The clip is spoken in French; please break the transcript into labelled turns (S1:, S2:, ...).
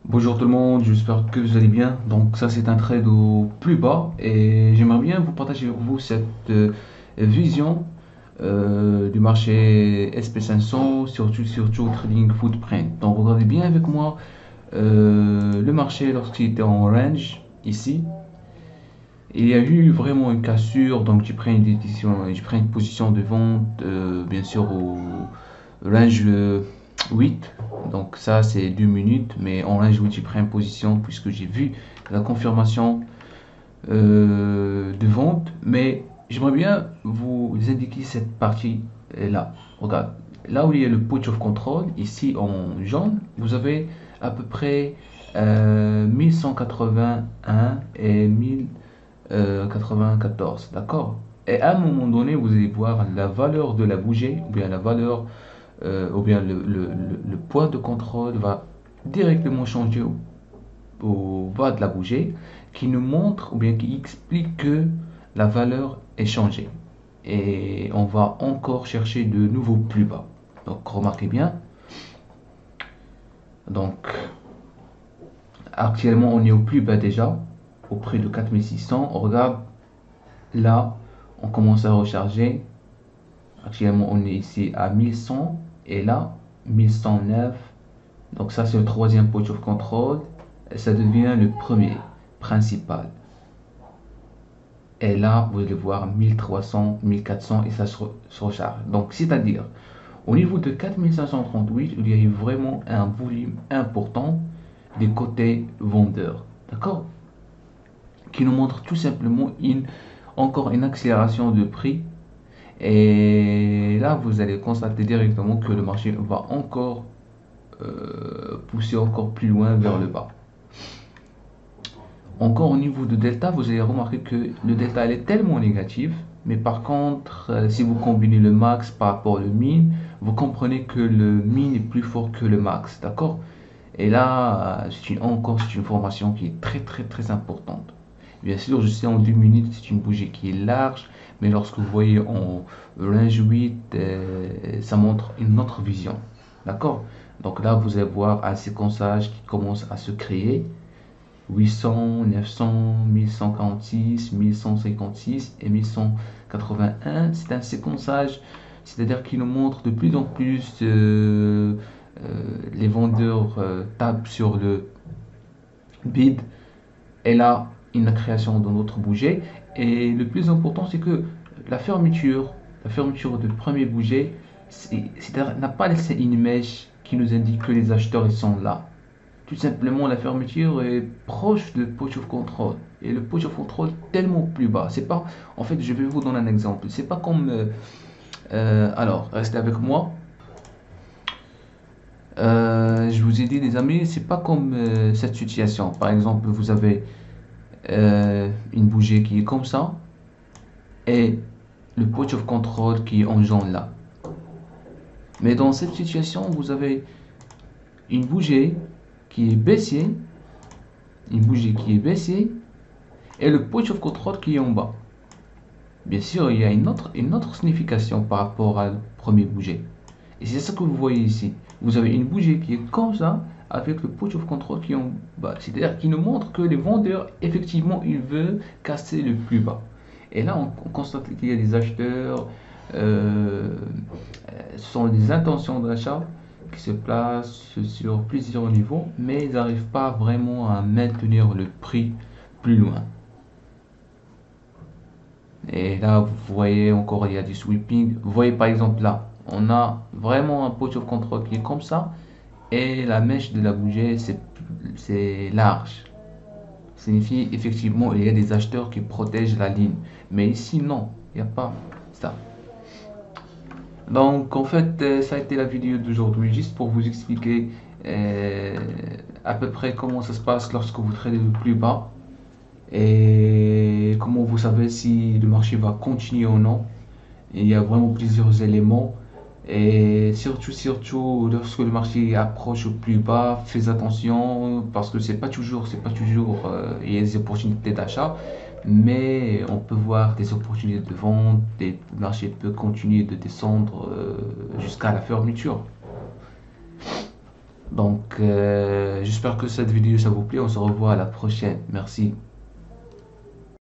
S1: Bonjour tout le monde, j'espère que vous allez bien. Donc ça c'est un trade au plus bas et j'aimerais bien vous partager avec vous cette vision du marché SP500, surtout trading footprint. Donc regardez bien avec moi le marché lorsqu'il était en range ici. Il y a eu vraiment une cassure, donc tu prends une position de vente bien sûr au range 8. Donc ça c'est 2 minutes, mais en range 8 j'ai pris une position puisque j'ai vu la confirmation de vente. Mais j'aimerais bien vous indiquer cette partie là. Regarde, là où il y a le put of control, ici en jaune, vous avez à peu près 1181 et 1094, d'accord? Et à un moment donné, vous allez voir la valeur de la bougie, ou bien la valeur ou bien le point de contrôle va directement changer au bas de la bougie, qui nous montre ou bien qui explique que la valeur est changée. Et on va encore chercher de nouveaux plus bas. Donc remarquez bien. Donc actuellement on est au plus bas déjà, au prix de 4600. On regarde là, on commence à recharger. Actuellement on est ici à 1100 et là 1109. Donc ça c'est le troisième point of control et ça devient le premier principal. Et là vous allez voir 1300, 1400 et ça se recharge. Donc c'est-à-dire au niveau de 4538 il y a eu vraiment un volume important des côtés vendeurs. D'accord? Qui nous montre tout simplement encore une accélération de prix. Et là vous allez constater directement que le marché va encore pousser encore plus loin vers le bas. Encore au niveau de delta, vous allez remarquer que le delta elle est tellement négatif, mais par contre, si vous combinez le max par rapport au min, vous comprenez que le min est plus fort que le max, d'accord? Et là, c'est une formation qui est très importante. Bien sûr, je sais en 2 minutes, c'est une bougie qui est large, mais lorsque vous voyez en range 8, ça montre une autre vision, d'accord? Donc là, vous allez voir un séquençage qui commence à se créer. 800, 900, 1146, 1156 et 1181. C'est un séquençage, c'est-à-dire qu'il nous montre de plus en plus les vendeurs tapent sur le bid et là une création de notre bougie. Et le plus important, c'est que la fermeture de premier bougie, c'est-à-dire n'a pas laissé une mèche qui nous indique que les acheteurs ils sont là. Tout simplement, la fermeture est proche de push of control. Et le push of control tellement plus bas. C'est pas, en fait, je vais vous donner un exemple. C'est pas comme, alors, restez avec moi. Je vous ai dit, les amis, c'est pas comme cette situation. Par exemple, vous avez une bougie qui est comme ça et le push of control qui est en jaune là. Mais dans cette situation, vous avez une bougie qui est baissière, une bougie qui est baissière et le push of control qui est en bas. Bien sûr, il y a une autre signification par rapport à le premier bougie. Et c'est ça que vous voyez ici. Vous avez une bougie qui est comme ça, avec le push of control qui est en bas. C'est-à-dire qui nous montre que les vendeurs, effectivement, ils veulent casser le plus bas. Et là, on constate qu'il y a des acheteurs, ce sont des intentions d'achat qui se placent sur plusieurs niveaux, mais ils n'arrivent pas vraiment à maintenir le prix plus loin. Et là, vous voyez encore, il y a du sweeping. Vous voyez par exemple là, on a vraiment un pot of control qui est comme ça. Et la mèche de la bougie, c'est large. Ça signifie effectivement il y a des acheteurs qui protègent la ligne. Mais ici, non, il n'y a pas ça. Donc en fait, ça a été la vidéo d'aujourd'hui, juste pour vous expliquer à peu près comment ça se passe lorsque vous tradez le plus bas. Et comment vous savez si le marché va continuer ou non. Il y a vraiment plusieurs éléments. Et surtout, lorsque le marché approche au plus bas, faites attention parce que c'est pas toujours, il y a des opportunités d'achat, mais on peut voir des opportunités de vente, le marché peut continuer de descendre jusqu'à la fermeture. Donc, j'espère que cette vidéo ça vous plaît. On se revoit à la prochaine. Merci.